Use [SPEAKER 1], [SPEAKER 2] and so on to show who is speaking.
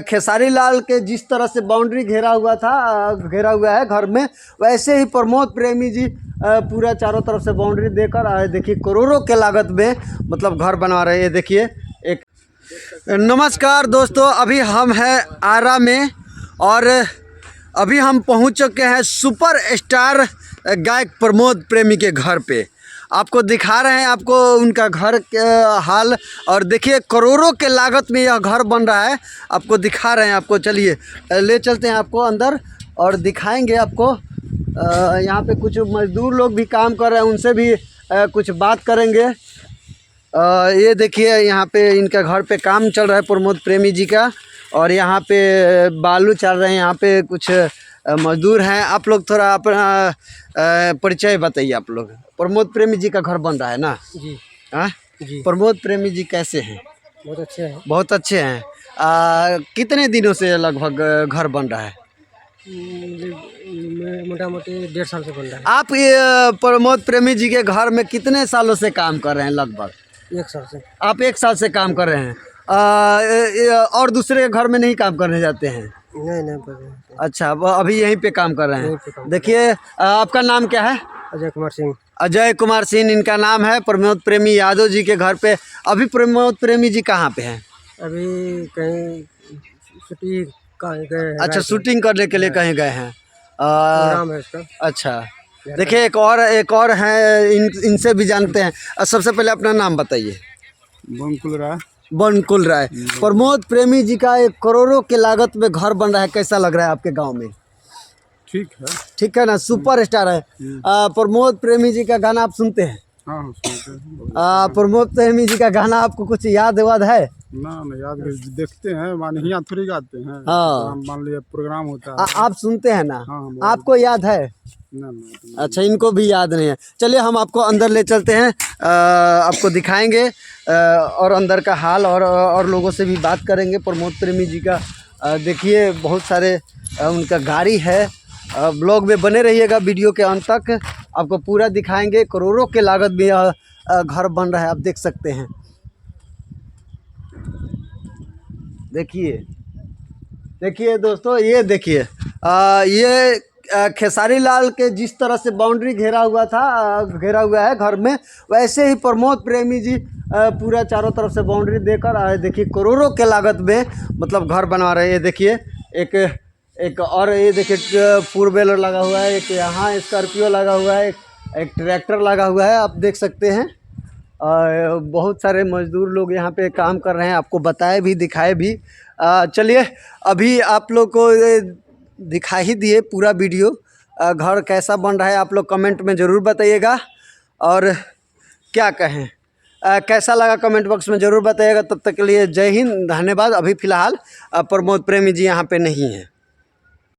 [SPEAKER 1] खेसारी लाल के जिस तरह से बाउंड्री घेरा हुआ है घर में, वैसे ही प्रमोद प्रेमी जी पूरा चारों तरफ से बाउंड्री देकर देखिए करोड़ों के लागत में मतलब घर बनवा रहे हैं। देखिए एक नमस्कार दोस्तों, अभी हम हैं आरा में और अभी हम पहुंच चुके हैं सुपर स्टार गायक प्रमोद प्रेमी के घर पे। आपको दिखा रहे हैं आपको उनका घर के हाल, और देखिए करोड़ों के लागत में यह घर बन रहा है। आपको दिखा रहे हैं, आपको चलिए ले चलते हैं आपको अंदर और दिखाएंगे आपको। यहाँ पे कुछ मजदूर लोग भी काम कर रहे हैं, उनसे भी कुछ बात करेंगे। ये देखिए यहाँ पे इनका घर पे काम चल रहा है प्रमोद प्रेमी जी का, और यहाँ पे बालू चल रहे हैं। यहाँ पे कुछ मजदूर हैं। आप लोग थोड़ा अपना परिचय बताइए। आप लोग प्रमोद प्रेमी जी का घर बन रहा है ना
[SPEAKER 2] जी?
[SPEAKER 1] हाँ
[SPEAKER 2] जी,
[SPEAKER 1] प्रमोद प्रेमी जी कैसे हैं?
[SPEAKER 2] बहुत अच्छे हैं।
[SPEAKER 1] बहुत अच्छे हैं। कितने दिनों से लगभग घर बन रहा है?
[SPEAKER 2] मोटा मोटी 1.5 साल से बन रहा है।
[SPEAKER 1] आप ये प्रमोद प्रेमी जी के घर में कितने सालों से काम कर रहे हैं? लगभग
[SPEAKER 2] 1 साल से।
[SPEAKER 1] आप 1 साल से काम कर रहे हैं। और दूसरे के घर में नहीं काम करने जाते हैं?
[SPEAKER 2] नहीं पता।
[SPEAKER 1] अच्छा, वो अभी यहीं पे काम कर रहे
[SPEAKER 2] यहीं पे
[SPEAKER 1] हैं।
[SPEAKER 2] काम
[SPEAKER 1] देखिए आपका नाम क्या है?
[SPEAKER 2] अजय कुमार सिंह।
[SPEAKER 1] अजय कुमार सिंह इनका नाम है। प्रमोद प्रेमी यादव जी के घर पे अभी प्रमोद प्रेमी जी कहाँ पे हैं?
[SPEAKER 2] अभी कहीं छुट्टी कहीं गए हैं।
[SPEAKER 1] अच्छा, शूटिंग करने के लिए कहीं गए हैं।
[SPEAKER 2] प्रोग्राम है इसका।
[SPEAKER 1] अच्छा, देखिए एक और है, इनसे भी जानते हैं। सबसे पहले अपना नाम बताइए। बनकुल राय। प्रमोद प्रेमी जी का 1 करोड़ों के लागत में घर बन रहा है। कैसा लग रहा है आपके गांव में? ठीक है ना, सुपर स्टार है। प्रमोद प्रेमी जी का गाना आप सुनते हैं?
[SPEAKER 3] हाँ सुनते हैं।
[SPEAKER 1] प्रमोद प्रेमी जी का गाना आपको कुछ याद है?
[SPEAKER 3] ना याद देखते हैं, मान यहाँ थोड़ी गाते हैं।
[SPEAKER 1] हाँ,
[SPEAKER 3] मान लिया प्रोग्राम होता है।
[SPEAKER 1] आप सुनते हैं ना?
[SPEAKER 3] हाँ,
[SPEAKER 1] आपको याद है?
[SPEAKER 3] ना
[SPEAKER 1] अच्छा, इनको भी याद नहीं है। चलिए हम आपको अंदर ले चलते हैं, आपको दिखाएंगे और अंदर का हाल, और लोगों से भी बात करेंगे। प्रमोद प्रेमी जी का देखिए बहुत सारे उनका गाड़ी है। ब्लॉग में बने रहिएगा, वीडियो के अंत तक आपको पूरा दिखाएंगे। करोड़ों के लागत में यह घर बन रहा है, आप देख सकते हैं। देखिए दोस्तों, ये देखिए ये खेसारी लाल के जिस तरह से बाउंड्री घेरा हुआ है घर में, वैसे ही प्रमोद प्रेमी जी पूरा चारों तरफ से बाउंड्री देकर देखिए करोड़ों के लागत में मतलब घर बनवा रहे हैं। देखिए एक और ये देखिए 4 व्हीलर लगा हुआ है, एक यहाँ स्कॉर्पियो लगा हुआ है, एक ट्रैक्टर लगा हुआ है, आप देख सकते हैं। बहुत सारे मजदूर लोग यहाँ पे काम कर रहे हैं, आपको बताए भी दिखाए भी। चलिए अभी आप लोग को दिखा ही दिए पूरा वीडियो। घर कैसा बन रहा है आप लोग कमेंट में ज़रूर बताइएगा, और क्या कहें कैसा लगा कमेंट बॉक्स में ज़रूर बताइएगा। तब तक के लिए जय हिंद, धन्यवाद। अभी फ़िलहाल प्रमोद प्रेमी जी यहाँ पे नहीं हैं।